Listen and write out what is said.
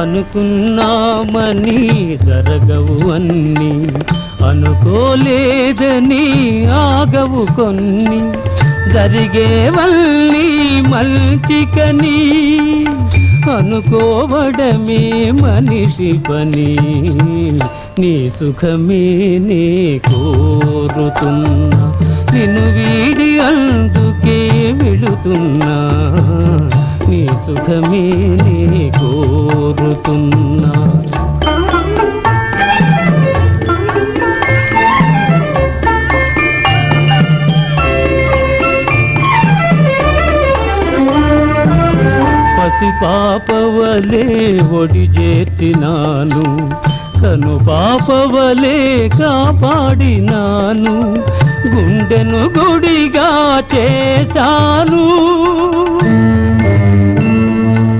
అనుకున్నామని జరగవు అన్ని, అనుకోలేదని ఆగవు కొన్ని, జరిగేవల్లి మల్చికని అనుకోవడమే మనిషి పని. నీ సుఖమే నే కోరుతున్నా, నిన్ను వీడి అందుకే వెళుతున్నా. నీ సుఖమే నే కోరుతున్నా. పసి పాపవలే ఒడి చేర్చినాను, కను పాపవలే కాపాడినాను, గుండెను గుడిగా చేశాను.